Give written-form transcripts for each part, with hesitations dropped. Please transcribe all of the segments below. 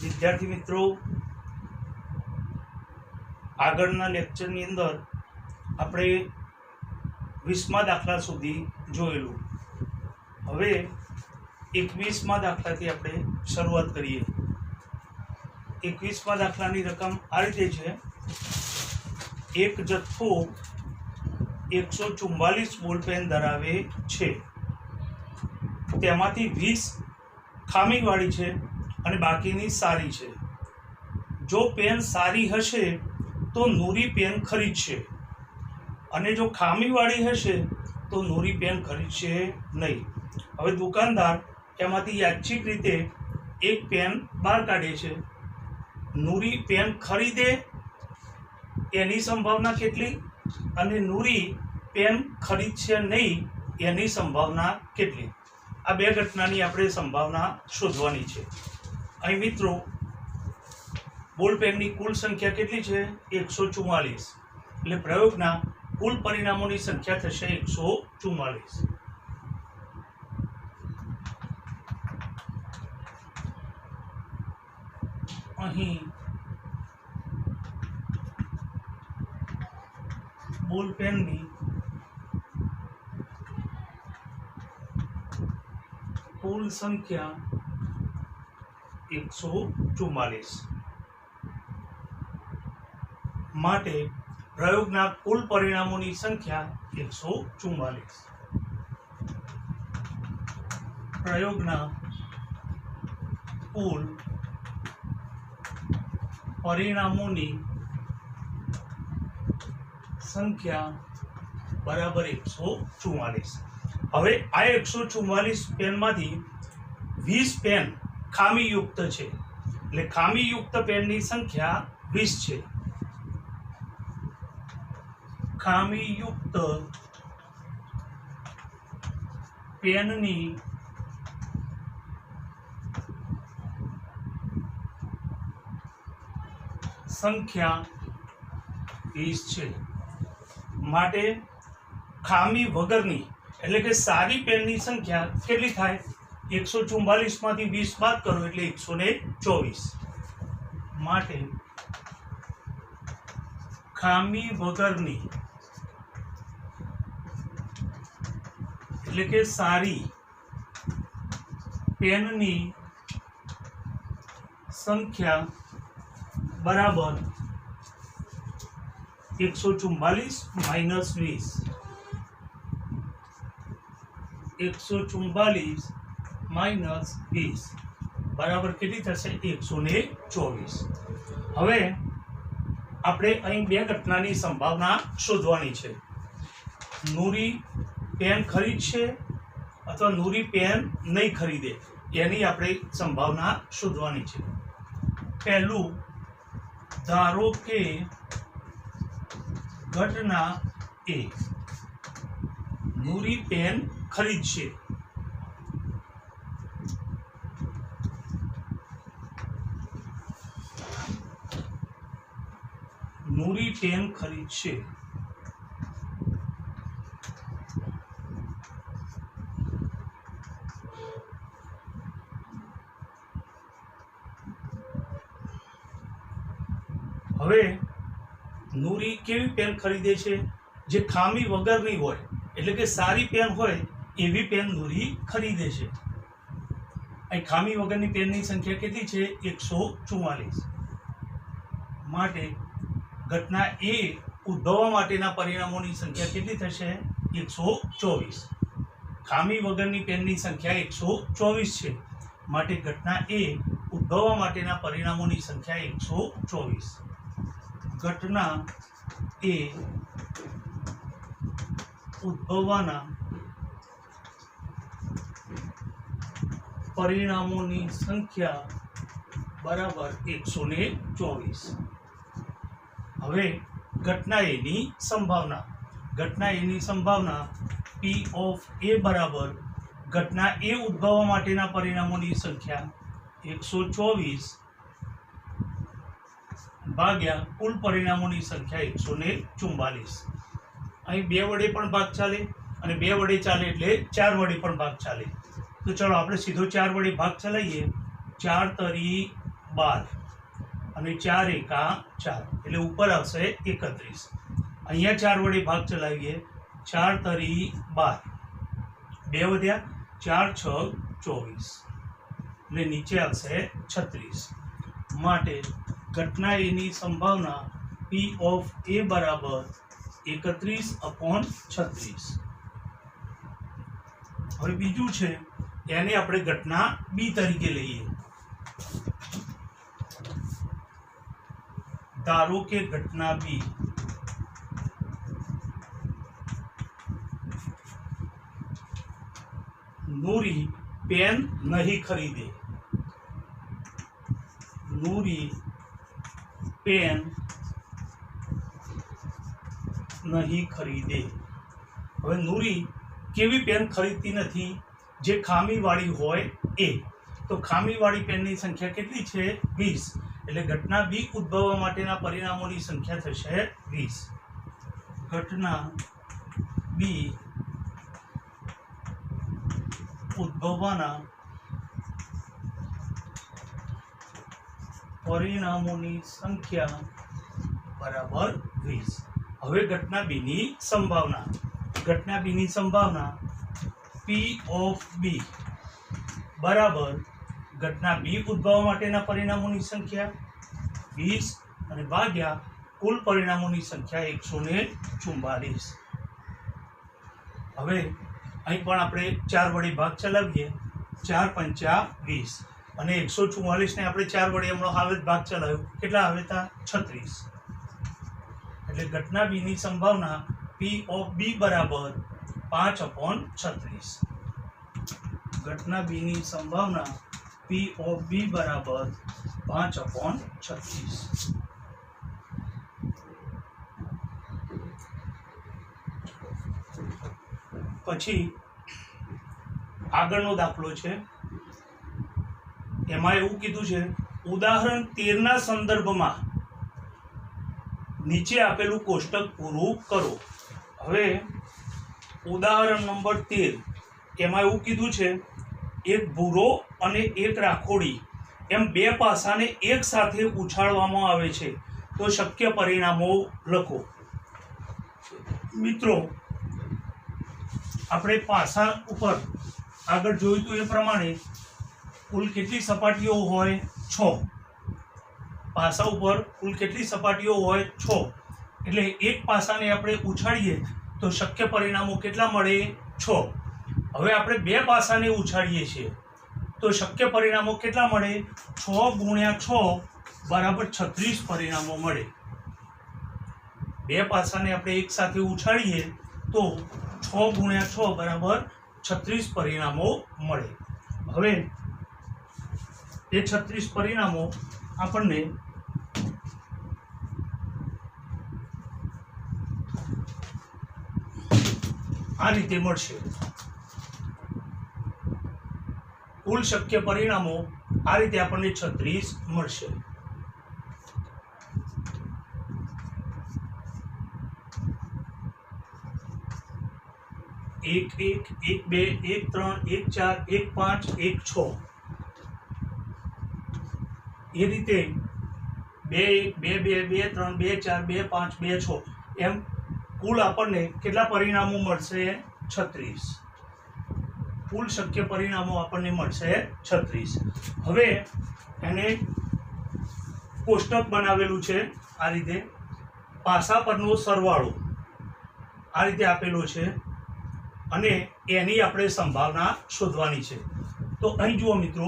વિદ્યાર્થી મિત્રો, આગળના લેક્ચરની અંદર આપણે 20મા દાખલા સુધી જોયેલું. હવે 21મા દાખલાથી આપણે શરૂઆત કરીએ. 21મા દાખલાની રકમ આ રીતે છે: એક જથ્થો 144 બોલપેન ધરાવે છે. તેમાંથી 20 ખામીવાળી છે અને બાકીની સારી છે. જો પેન સારી હશે તો નૂરી પેન ખરીદશે, અને જો ખામીવાળી હશે તો નૂરી પેન ખરીદશે નહીં. હવે દુકાનદાર એમાંથી યાદચ્છિક રીતે એક પેન બહાર કાઢે છે. નૂરી પેન ખરીદે એની સંભાવના કેટલી, અને નૂરી પેન ખરીદશે નહીં એની સંભાવના કેટલી? આ બે ઘટનાની આપણે સંભાવના શોધવાની છે. અહીં મિત્રો બોલપેનની કુલ સંખ્યા કેટલી છે? 144. એટલે પ્રયોગના કુલ પરિણામોની સંખ્યા થશે 144. અહીં બોલપેનની કુલ સંખ્યા 144 માટે પ્રયોગના કુલ પરિણામોની સંખ્યા 144. પ્રયોગના કુલ પરિણામોની સંખ્યા બરાબર 144. હવે આ 144 પેનમાંથી 20 પેન ખામીયુક્ત છે. એટલે ખામીયુક્ત પેનની સંખ્યા 20 છે. ખામીયુક્ત પેનની સંખ્યા 20 છે. માટે ખામી વગરની એટલે કે સારી પેનની સંખ્યા કેટલી થાય? 144 માંથી 20 બાદ કરો એટલે 124. માટે ખામી વગરની એટલે કે સારી પેનની સંખ્યા બરાબર 144 માઇનસ 20. 144 માઇનસ 20 બરાબર કેટલી થશે? 124. હવે આપણે અહીં બે ઘટનાની સંભાવના શોધવાની છે. નૂરી પેન ખરીદશે અથવા નૂરી પેન નહીં ખરીદે એની આપણે સંભાવના શોધવાની છે. પહેલું, ધારો કે ઘટના એ નૂરી પેન ખરીદશે. નૂરી પેન ખરીદશે. હવે નૂરી કેવી પેન ખરીદે છે? જે ખામી વગરની હોય, એટલે કે સારી પેન હોય એવી પેન નૂરી ખરીદે છે. અહીં ખામી વગરની પેનની સંખ્યા કેટલી છે? 144. માટે ઘટના એ ઉદ્ભવવા માટેના પરિણામોની સંખ્યા કેટલી થશે? 124. ખામી વગરની પેનની સંખ્યા 124 છે. માટે ઘટના એ ઉદ્ભવવા માટેના પરિણામોની સંખ્યા 124. ઘટના એ ઉદ્ભવવાના પરિણામોની સંખ્યા બરાબર 124. હવે ઘટના એની સંભાવના. ઘટના એની સંભાવના P ઓફ A બરાબર ઘટના એ ઉદ્ભવવા માટેના પરિણામોની સંખ્યા 124 ભાગ્યા કુલ પરિણામોની સંખ્યા 144. અહીં 2 વડે પણ ભાગ ચાલે અને 2 વડે ચાલે એટલે 4 વડે પણ ભાગ ચાલે. તો ચલો આપણે સીધો 4 વડે ભાગ ચલાવીએ. 4 તરી 12 અને 4 એકા 4 એટલે ઉપર આવશે 31. અહીંયા 4 વડે ભાગ ચલાવીએ, 4 તરી 12, 2 વધ્યા, 4 6 24 એટલે નીચે આવશે 36. માટે ઘટના એની સંભાવના P of A બરાબર 31/36. હવે બીજું છે એને આપણે ઘટના બી તરીકે લઈએ. ધારો કે ઘટના બી નૂરી પેન નહીં ખરીદે. નૂરી પેન નહીં ખરીદે. હવે નૂરી કેવી પેન ખરીદતી નથી? જે ખામીવાળી હોય એ. તો ખામીવાળી પેનની સંખ્યા કેટલી છે? 20. એટલે ઘટના બી ઉદ્ભવવા માટેના પરિણામોની સંખ્યા થશે 20. ઘટના બી ઉદ્ભવવાના પરિણામોની સંખ્યા બરાબર 20. હવે ઘટના બીની સંભાવના. ઘટના બીની સંભાવના P of B બરાબર ઘટના બી ઉદ્ભવવા માટેના પરિણામોની સંખ્યા 20 અને ભાગ્યા કુલ પરિણામોની સંખ્યા 144. હવે અહીં પણ આપણે 4 વડે ભાગ ચલાવીએ, 4 પંચા 20 અને 144 ને આપણે 4 વડે હમણાં હાલ જ ભાગ ચલાવ્યો, કેટલા આવે હતા? 36. એટલે ઘટના બીની સંભાવના P of B બરાબર 5/36. ઘટના બીની સંભાવના P of B બરાબર 5/36. પછી આગળનો દાખલો છે, એમાં એવું કીધું છે ઉદાહરણ 13 ના સંદર્ભમાં નીચે આપેલું કોષ્ટક પૂરું કરો. હવે ઉદાહરણ નંબર 13 એમાં એવું કીધું છે એક ભૂરો અને એક રાખોડી એમ બે પાસાને એક સાથે ઉછાળવામાં આવે છે તો શક્ય પરિણામો લખો. મિત્રો આપણે પાસા ઉપર આગળ જોયું હતું એ પ્રમાણે કુલ કેટલી સપાટીઓ હોય? 6. પાસા ઉપર કુલ કેટલી સપાટીઓ હોય? 6. એટલે એક પાસાને આપણે ઉછાળીએ તો શક્ય પરિણામો કેટલા મળે? 6. હવે આપણે બે પાસાને ઉછાળીએ છીએ તો શક્ય પરિણામો કેટલા મળે? 6 × 6 બરાબર 36 પરિણામો મળે. બે પાસાને આપણે એક સાથે ઉછાળીએ તો 6 × 6 બરાબર 36 પરિણામો મળે. હવે એ 36 પરિણામો આપણને આ રીતે મળશે. કુલ શક્ય પરિણામો આ રીતે આપણને 36 મળશે. એક 1 1 2 1 3 1 4 1 5 1 6 એ રીતે 2 1 2 2 2 3 2 4 2 5 2 6 એમ કુલ આપણને કેટલા પરિણામો મળશે? 36. કુલ શક્ય પરિણામો આપણને મળશે 36. હવે એને કોષ્ટક બનાવેલું છે આ રીતે. પાસા પરનો સરવાળો આ રીતે આપેલો છે અને એની આપણે સંભાવના શોધવાની છે. તો અહીં જુઓ મિત્રો,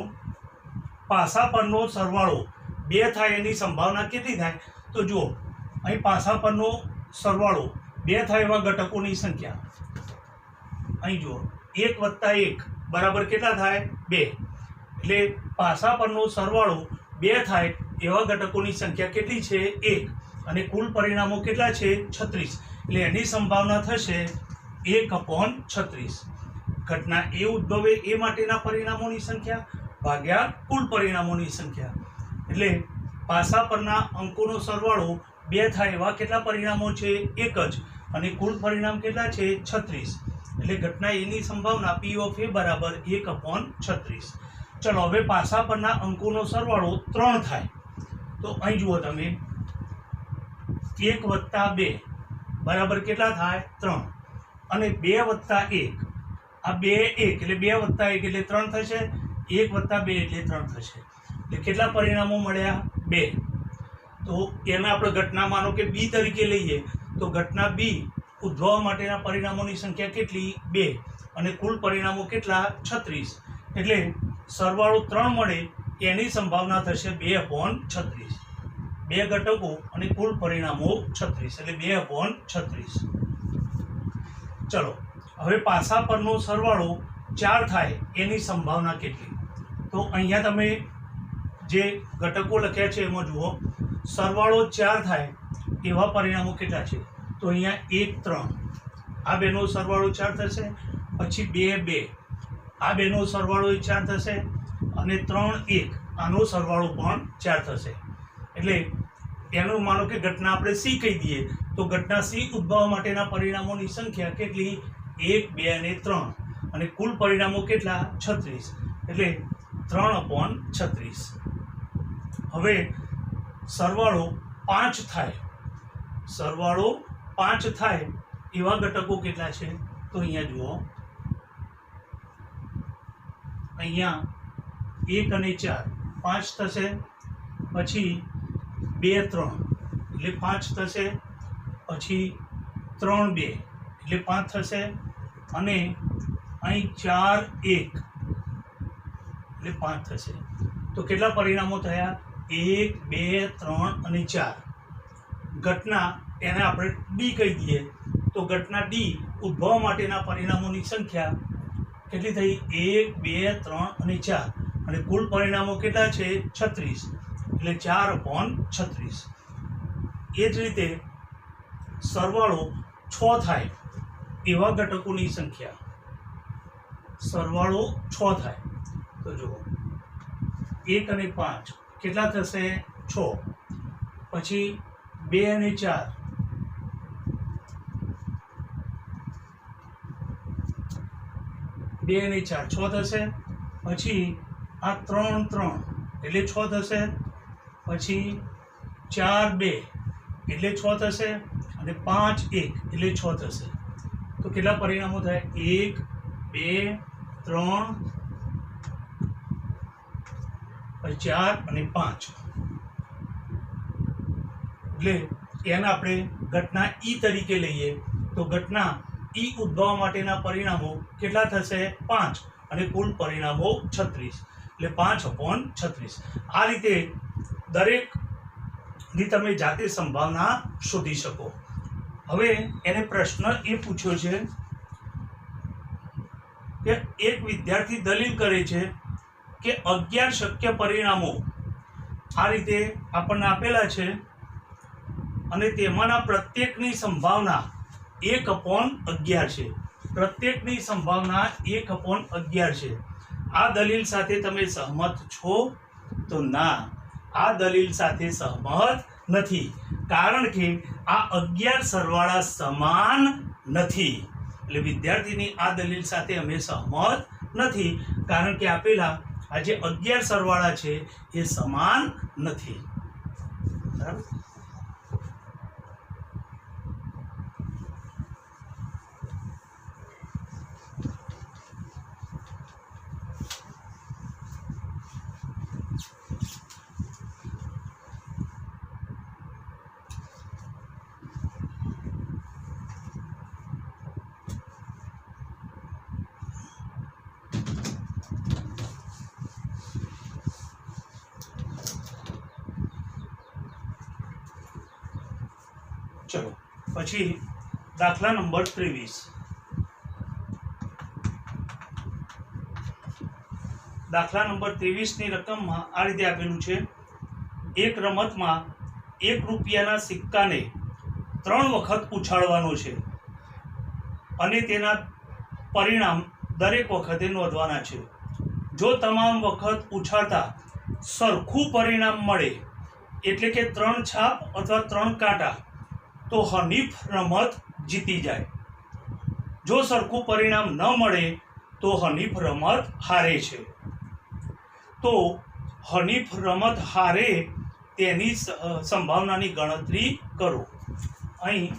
પાસા પરનો સરવાળો 2 થાય એની સંભાવના કેટલી થાય? તો જુઓ અહીં પાસા પરનો સરવાળો 2 થાય એવા ઘટકોની સંખ્યા અહીં જુઓ 1 + 1 બરાબર કેટલા થાય? 2. એટલે પાસા પરનો સરવાળો 2 થાય એવા ઘટકોની સંખ્યા કેટલી છે? 1. અને કુલ પરિણામો કેટલા છે? 36. એટલે એની સંભાવના થશે 1/36. ઘટના એ ઉદ્ભવે એ માટેના પરિણામોની સંખ્યા ભાગ્યા કુલ પરિણામોની સંખ્યા. એટલે પાસા પરના અંકોનો સરવાળો 2 થાય એવા કેટલા પરિણામો છે? 1 જ. અને કુલ પરિણામ કેટલા છે? 36. એટલે ઘટના એની સંભાવના P of A બરાબર 1/36. ચલો હવે પાસા પરના અંકોનો સરવાળો 3 થાય તો અહીં જુઓ તમે 1 + 2 બરાબર કેટલા થાય 3 અને 2 + 1 આ 2 1 એટલે 2 + 1 એટલે 3 થશે 1 + 2 એટલે 3 થશે એટલે કેટલા પરિણામો મળ્યા 2 તો એને આપણે ઘટના માનો કે બી તરીકે લઈએ તો ઘટના બી ઉદ્ભવવા માટેના પરિણામોની સંખ્યા કેટલી 2 અને કુલ પરિણામો કેટલા 36 એટલે સરવાળો 3 મળે એની સંભાવના થશે 2/36 2 ઘટકો અને કુલ પરિણામો 36 એટલે 2/36 ચલો હવે પાસા પરનો સરવાળો 4 થાય એની સંભાવના કેટલી તો અહીંયા તમે જે ઘટકો લખ્યા છે એમાં જુઓ સરવાળો 4 થાય એવા પરિણામો કેટલા છે તો અહીંયા 1 3 આ બેનો સરવાળો 4 થશે પછી 2 2 આ બેનો સરવાળો 4 થશે અને 3 1 આનો સરવાળો પણ 4 થશે એટલે એનું માનો કે ઘટના આપણે સી કહી દઈએ તો ઘટના સી ઉદ્ભવવા માટેના પરિણામોની સંખ્યા કેટલી 1 2 અને 3 અને કુલ પરિણામો કેટલા 36 એટલે 3/36 હવે સરવાળો 5 થાય એવા ઘટકો કેટલા છે તો અહીંયા જુઓ અહીંયા 1 અને 4 5 થશે પછી 2 3 એટલે 5 થશે પછી 3 2 એટલે 5 થશે અને અહીં 4 1 એટલે 5 થશે તો કેટલા પરિણામો થયા 1 2 3 અને 4 ઘટના એને આપણે ડી કહી દઈએ તો ઘટના ડી ઉદ્ભવવા માટેના પરિણામોની સંખ્યા કેટલી થઈ 1 2 3 અને 4 અને કુલ પરિણામો કેટલા છે 36 એટલે 4/36 એ જ રીતે સરવાળો 6 થાય એવા ઘટકોની સંખ્યા સરવાળો 6 થાય તો જુઓ 1 અને 5 કેટલા થશે 6 પછી 2 અને 4 2 અને 4 6 થશે પછી આ 3 3 એટલે 6 થશે પછી 4 2 એટલે 6 થશે અને 5 1 એટલે 6 થશે તો કેટલા પરિણામો થાય 1 2 3 4 અને 5 એટલે એને આપણે ઘટના ઈ તરીકે લઈએ તો ઘટના ઈ ઉદ્ભવવા માટેના પરિણામો કેટલા થશે 5 અને કુલ પરિણામો 36 એટલે 5/36 આ રીતે દરેકની તમે જાતે સંભાવના શોધી શકો હવે એને પ્રશ્ન એ પૂછ્યો છે કે એક વિદ્યાર્થી દલીલ કરે છે કે 11 શક્ય પરિણામો આ રીતે આપણને આપેલા છે અને તેમાંના પ્રત્યેકની સંભાવના 1/11 છે પ્રત્યેકની સંભાવના 1/11 છે આ દલીલ સાથે તમે સહમત છો તો ના આ દલીલ સાથે સહમત નથી કારણ કે આ 11 સરવાળા સમાન નથી એટલે વિદ્યાર્થીની આ દલીલ સાથે અમે સહમત નથી કારણ કે આપેલા આ જે 11 સરવાળા છે એ સમાન નથી બરાબર ચલો પછી દાખલા નંબર 23 દાખલા નંબર 23ની રકમમાં આ રીતે આપેલું છે એક રમતમાં 1 રૂપિયાના સિક્કાને 3 વખત ઉછાળવાનો છે અને તેના પરિણામ દરેક વખતે નોંધવાના છે જો તમામ વખત ઉછાળતા સરખું પરિણામ મળે એટલે કે 3 છાપ અથવા 3 કાંટા તો હનીફ રમત જીતી જાય જો સરખું પરિણામ ન મળે તો હનીફ રમત હારે છે તો હનીફ રમત હારે તેની સંભાવનાની ગણતરી કરો. અહીં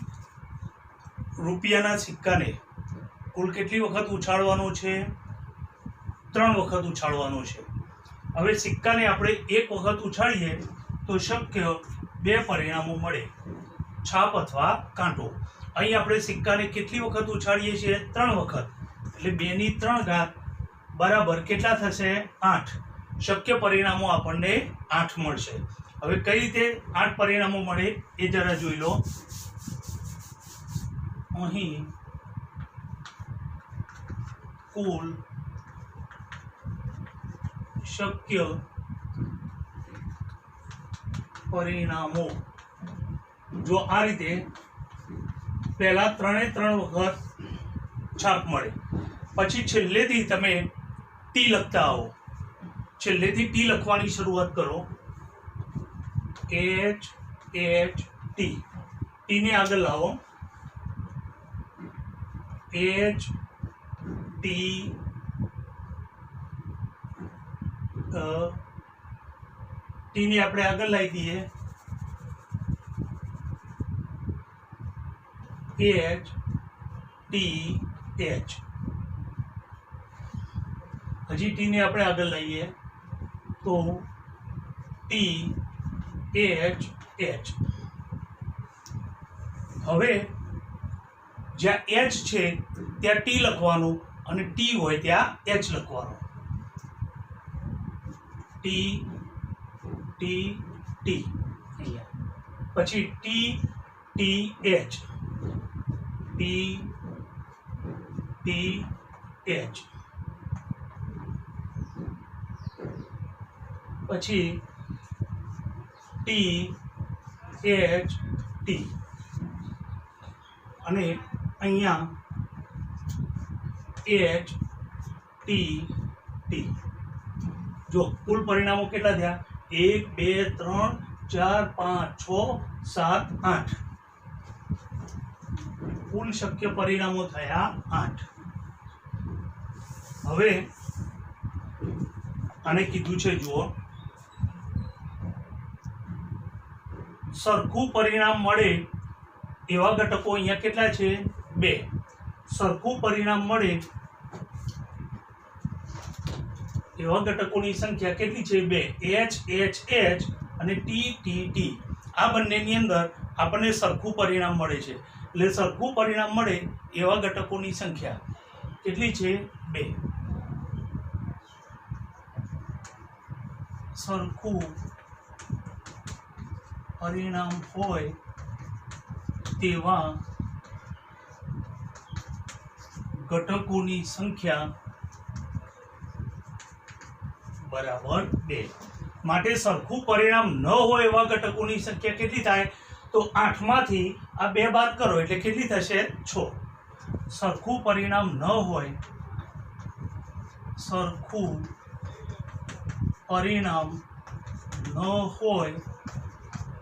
રૂપિયાના સિક્કાને કુલ કેટલી વખત ઉછાળવાનો છે? 3 વખત ઉછાળવાનો છે. હવે સિક્કાને આપણે 1 વખત ઉછાળીએ તો શક્ય 2 પરિણામો મળે, છાપ અથવા કાંટો. અહીં આપણે સિક્કાને કેટલી વખત ઉછાળીએ છીએ? 3 વખત. એટલે 2 ની 3 ઘાત બરાબર કેટલા થશે? 8. શક્ય પરિણામો આપણને 8 મળશે. હવે કઈ રીતે 8 પરિણામો મળે એ જરા જોઈ લો. અહીં કુલ શક્ય પરિણામો જો આ રીતે પહેલા 3 વખત છાપ મળે, પછી છેલ્લેથી તમે ટી લખતા આવો. છેલ્લેથી ટી લખવાની શરૂઆત કરો. H ટી, ટીને આગળ લાવો. H ટી ટીને આપણે આગળ લાવી દઈએ. H T H. હજી ટીને આપણે આગળ લઈએ તો ટી H H. હવે જ્યાં H છે ત્યાં ટી લખવાનું અને ટી હોય ત્યાં H લખવાનું. ટી ટી ટી, પછી T T H, T T H, પછી ટી H ટી, અને અહીંયા H ટી ટી. જો કુલ પરિણામો કેટલા થયા? 1 2 3 4 5 6 7 8. કુલ શક્ય પરિણામો થયા 8. હવે આને કીધું છે જુઓ, સરખું પરિણામ મળે એવા ઘટકો અહીંયા કેટલા છે? 2. સરખું પરિણામ મળે એવા ઘટકોની સંખ્યા કેટલી છે? 2. H H H અને T T T. આ બંનેની અંદર આપણને સરખું પરિણામ મળે છે. એટલે સરખું પરિણામ મળે એવા ઘટકોની સંખ્યા કેટલી છે? 2. સરખું પરિણામ હોય તેવા ઘટકોની સંખ્યા બરાબર 2. માટે સરખું પરિણામ ન હોય એવા ઘટકોની સંખ્યા કેટલી થાય? તો 8 માંથી આ 2 બાદ કરો એટલે કેટલી થશે? 6. સરખું પરિણામ ન હોય, સરખું પરિણામ ન હોય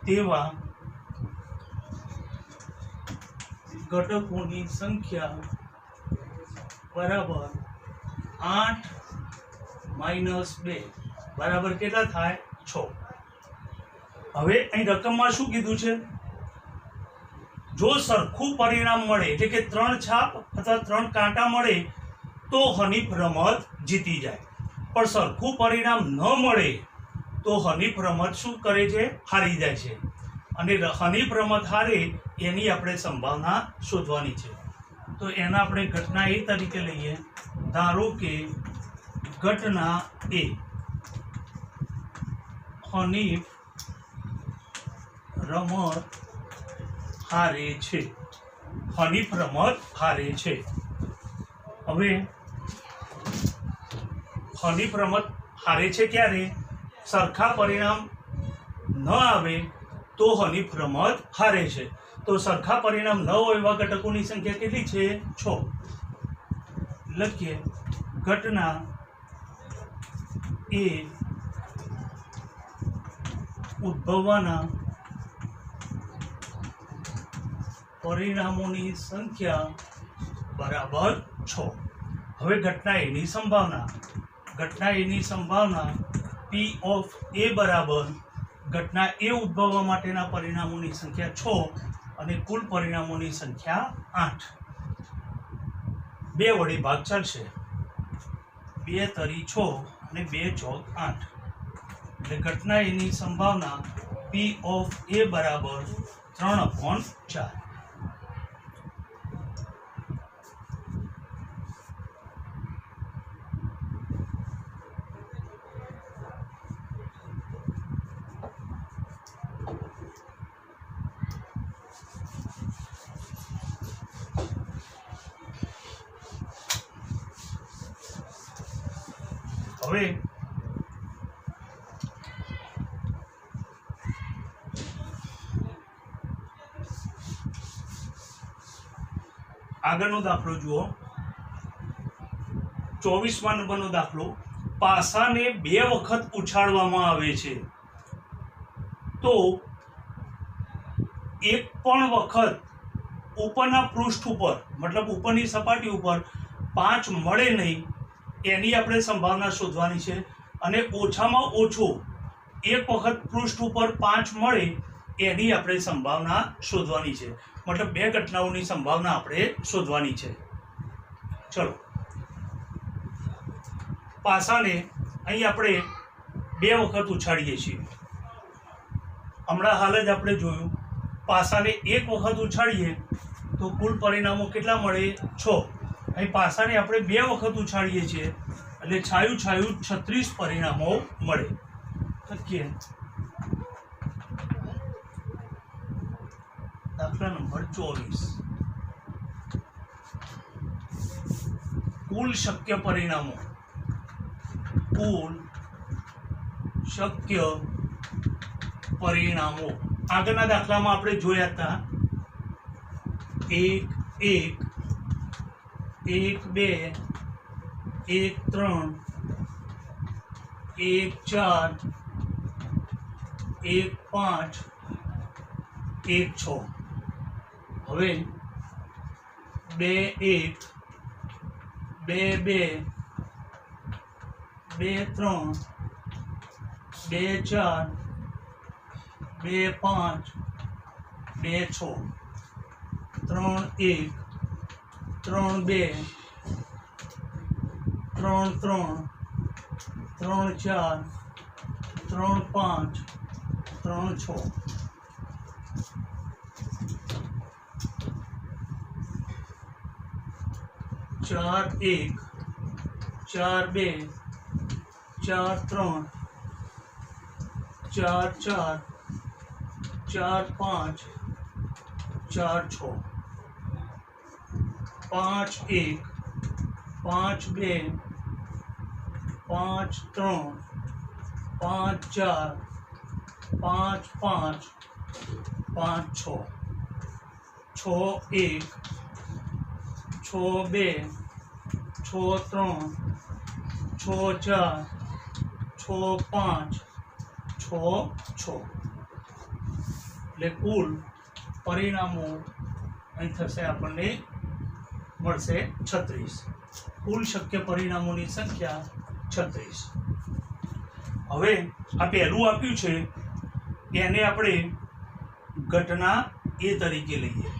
તેવા ઘટકોની સંખ્યા બરાબર 8 - 2 બરાબર કેટલા થાય? 6. હવે અહીં રકમમાં શું કીધું છે? જો સરખું પરિણામ મળે એટલે કે 3 છાપ અથવા 3 કાંટા મળે તો હનીફ રમત જીતી જાય. પણ સરખું પરિણામ ન મળે તો હનીફ રમત શું કરે છે? હારી જાય છે. અને હનીફ રમત હારે એની આપણે સંભાવના શોધવાની છે. તો એના આપણે ઘટના એ તરીકે લઈએ. ધારો કે ઘટના એ હનીફ રમત હારે છે. હનીફ રમત હારે છે. હવે હનીફ રમત હારે છે ક્યારે? સરખા પરિણામ ન આવે તો હનીફ રમત હારે છે. તો સરખા પરિણામ ન હોય એવા ઘટકોની સંખ્યા કેટલી છે? 6. લખીએ. ઘટના એ ઉદ્ભવવાના પરિણામોની સંખ્યા બરાબર 6. હવે ઘટના એની સંભાવના પી ઓફ એ બરાબર ઘટના એ ઉદ્ભવવા માટેના પરિણામોની સંખ્યા 6 અને કુલ પરિણામોની સંખ્યા 8. 2 વડે ભાગ ચાલશે. 2 તરી 6 અને 2 ચોક 8. એટલે ઘટના એની સંભાવના પી ઓફ એ બરાબર 3/4. હવે આગળનો દાખલો જુઓ. 24મા નંબરનો દાખલો. પાસાને 2 વખત ઉછાળવામાં આવે છે તો એક પણ વખત ઉપરના પૃષ્ઠ ઉપર મતલબ ઉપરની સપાટી ઉપર 5 મળે નહીં એની આપણે સંભાવના શોધવાની છે. અને ઓછામાં ઓછો એક વખત પૃષ્ઠ ઉપર 5 મળે એની આપણે સંભાવના શોધવાની છે. મતલબ 2 ઘટનાઓની સંભાવના આપણે શોધવાની છે. ચલો, પાસાને અહીં આપણે 2 વખત ઉછાળીએ છીએ. હમણાં હાલ જ આપણે જોયું, પાસાને 1 વખત ઉછાળીએ તો કુલ પરિણામો કેટલા મળે? 6. અહીં પાસાને આપણે 2 વખત ઉછાળીએ છીએ એટલે છાયું 36 પરિણામો મળે. લખીએ દાખલા નંબર 24. કુલ શક્ય પરિણામો. કુલ શક્ય પરિણામો આગળના દાખલામાં આપણે જોયા હતા. 1 1 1 2 1 3 1 4 1 5 1 6. હવે 2 1 2 2 2 3 2 4 2 5 2 6 3 1 3 2 3 3 3 4 3 5 3 6. ચાર 1 4 2 4 3 4 4 4 5 4 6. 5 1 5 2 5 3 5 4 5 5 5 6. 6 1 6 2 6 3 6 4 6 5 6 6. એટલે કુલ પરિણામો અહીં થશે આપણને મળશે 36. કુલ શક્ય પરિણામોની સંખ્યા 36. હવે આ પહેલું આપ્યું છે એને આપણે ઘટના એ તરીકે લઈએ.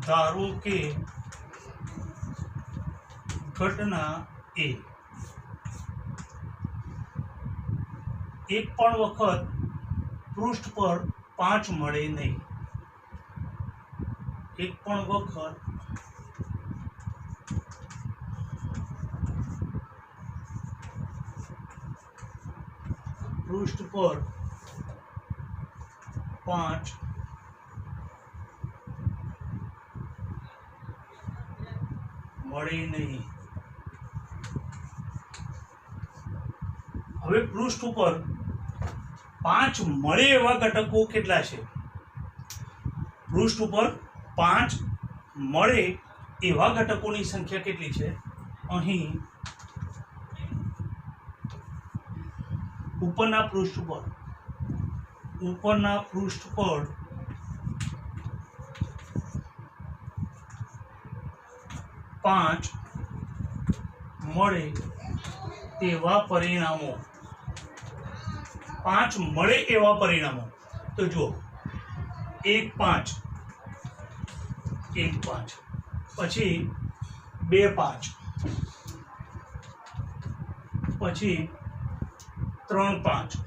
ધારો કે ઘટના એ એક પણ વખત પૃષ્ઠ પર 5 મળે નહીં. એક પણ વખત પૃષ્ઠ પર 5 મળે નહીં. હવે પૃષ્ઠ ઉપર 5 મળે એવા ઘટકો કેટલા છે? પૃષ્ઠ ઉપર 5 મળે એવા ઘટકોની સંખ્યા કેટલી છે? અહીં ઉપરના પૃષ્ઠ પર ઉપરના પૃષ્ઠ પર પાંચ મળે તેવા પરિણામો, પાંચ મળે એવા પરિણામો. તો જુઓ, 1 5, 1 5, પછી 2 5, પછી 3 5,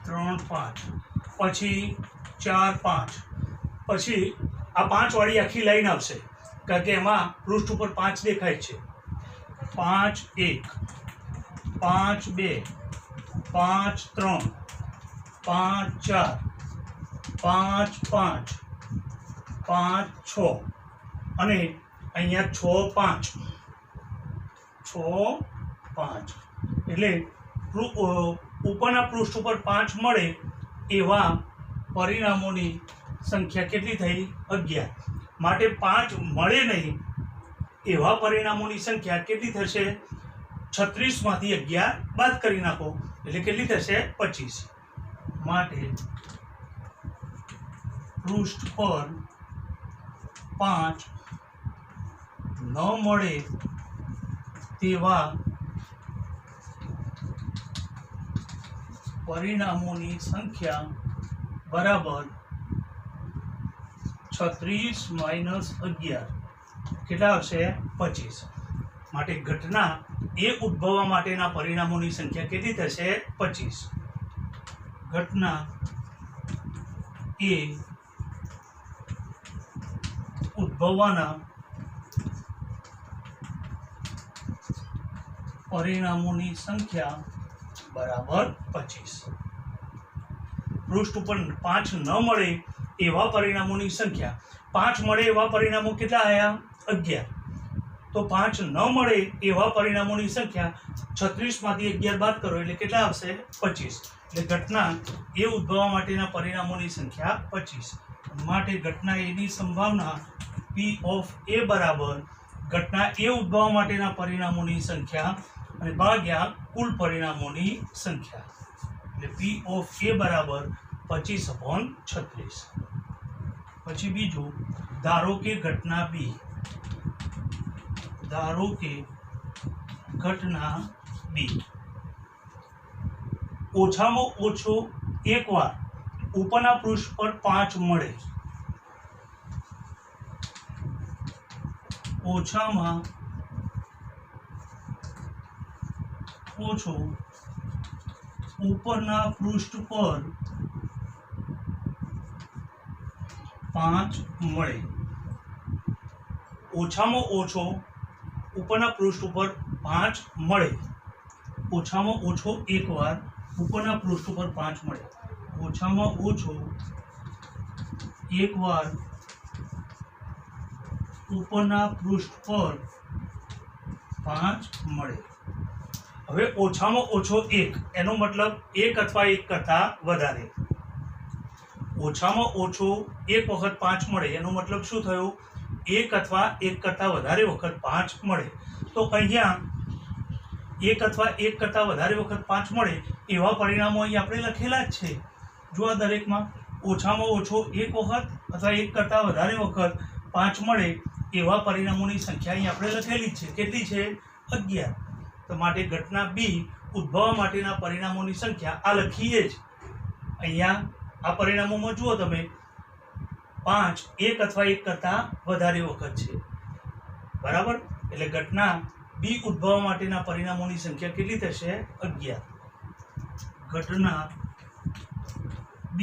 3 5, પછી 4 5, પછી આ 5 વાળી આખી લાઈન આવશે, કારણ કે એમાં પૃષ્ઠ ઉપર 5 દેખાય છે. 5 1, 5 2, 5 3, 5 4, 5 5, 5 6, અને અહીંયા 6 5, 6 5. એટલે ઉપરના પૃષ્ઠ ઉપર 5 મળે એવા પરિણામોની સંખ્યા કેટલી થઈ? 11. માટે 5 મળે નહીં એવા પરિણામોની સંખ્યા કેટલી થશે? 36 માંથી 11 બાદ કરી નાખો એટલે કેટલી થશે? 25. માટે પૃષ્ઠ પર 5 ન મળે તેવા પરિણામોની સંખ્યા બરાબર 36 માઇનસ 11 કેટલા આવશે? 25. માટે ઘટના એ ઉદ્ભવવા માટેના પરિણામોની સંખ્યા કેટલી થશે? 25. ઘટના એ ઉદ્ભવવાના પરિણામોની સંખ્યા બરાબર 25. પૃષ્ઠ ઉપર 5 ન મળે એવા પરિણામોની સંખ્યા, 5 મળે એવા પરિણામો કેટલા આવ્યા? 11. તો 5 ન મળે એવા પરિણામોની સંખ્યા 36 માંથી 11 બાદ કરો એટલે કેટલા આવશે? 25. એટલે ઘટના એ ઉદ્ભવવા માટેના પરિણામોની સંખ્યા 25. માટે ઘટના એની સંભાવના P ઓફ A બરાબર ઘટના એ ઉદ્ભવવા માટેના પરિણામોની સંખ્યા અને ભાગ્યા કુલ પરિણામોની સંખ્યા. એટલે P ઓફ A બરાબર 25/36. પછી બીજું, ધારો કે ઘટના B, ધારો કે ઘટના B ઓછામાં ઓછો એકવાર ઉપરના પૃષ્ઠ પર 5 મળે, ઓછામાં ઓછો ઉપરના પૃષ્ઠ પર 5 મળે, ઓછામાં ઓછો ઉપરના પૃષ્ઠ ઉપર 5 મળે, ઓછામાં ઓછો એકવાર ઉપરના પૃષ્ઠ ઉપર 5 મળે, ઓછામાં ઓછો એકવાર ઉપરના પૃષ્ઠ પર 5 મળે. હવે ઓછામાં ઓછો 1 એનો મતલબ 1 અથવા 1 કરતાં વધારે. ઓછામાં ઓછો 1 વખત 5 મળે એનો મતલબ શું થયું? 1 અથવા 1 કરતાં વધારે વખત 5 મળે. તો અહીંયા 1 અથવા 1 કરતાં વધારે વખત 5 મળે એવા પરિણામો અહીં આપણે લખેલા જ છે. જો આ દરેકમાં ઓછામાં ઓછો 1 વખત અથવા 1 કરતાં વધારે વખત 5 મળે એવા પરિણામોની સંખ્યા અહીં આપણે લખેલી જ છે. કેટલી છે? 11. તો માટે ઘટના B ઉદ્ભવવા માટેના પરિણામોની સંખ્યા આ લખીએ જ. અહીંયા આ પરિણામોમાં જુઓ તમે, 5 1 અથવા 1 કરતાં વધારે વખત છે, બરાબર. એટલે ઘટના B ઉદ્ભવવા માટેના પરિણામોની સંખ્યા કેટલી થશે? 11. ઘટના B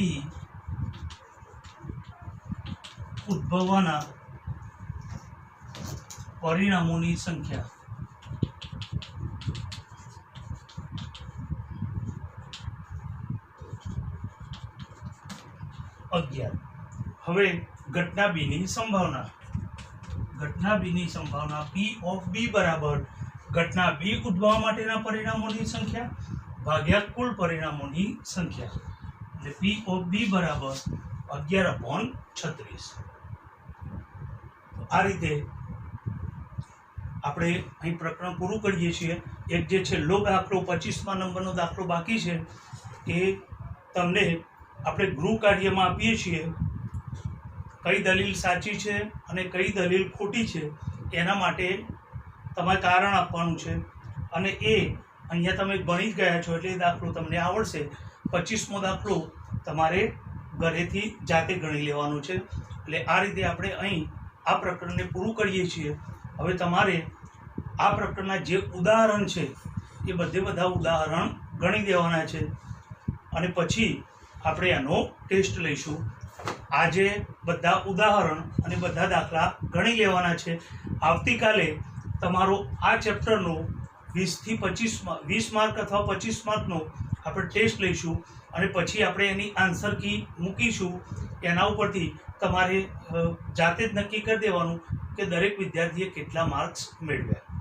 ઉદ્ભવવાના પરિણામોની સંખ્યા હવે ઘટના B ની સંભાવના, ઘટના B ની સંભાવના P ઓફ B બરાબર ઘટના B ઉદ્ભવવા માટેના પરિણામોની સંખ્યા ભાગ્યા કુલ પરિણામોની સંખ્યા. એટલે P ઓફ B બરાબર 11/36. આ રીતે આપણે અહીં પ્રકરણ પૂરું કરીએ છીએ. એક જે છેલ્લો દાખલો 25મા નંબરનો દાખલો બાકી છે એ તમને આપણે ગૃહ કાર્યમાં આપીએ છીએ, કઈ દલીલ સાચી છે અને કઈ દલીલ ખોટી છે એના માટે તમારે કારણ આપવાનું છે, અને એ અહીંયા તમે ભણી જ ગયા છો એટલે એ દાખલો તમને આવડશે. 25મો દાખલો તમારે ઘરેથી જાતે ગણી લેવાનો છે. એટલે આ રીતે આપણે અહીં આ પ્રકરણને પૂરું કરીએ છીએ. હવે તમારે આ પ્રકરણના જે ઉદાહરણ છે એ બધા ઉદાહરણ ગણી દેવાના છે, અને પછી આપણે આનો ટેસ્ટ લઈશું. આજે બધા ઉદાહરણ અને બધા દાખલા ગણી લેવાના છે. આવતીકાલે તમારો આ ચેપ્ટરનો 20 માર્ક અથવા 25 માર્કનો આપણે ટેસ્ટ લઈશું, અને પછી આપણે એની આન્સર કી મૂકીશું. એના ઉપરથી તમારે જાતે જ નક્કી કરી દેવાનું કે દરેક વિદ્યાર્થીએ કેટલા માર્ક્સ મેળવ્યા.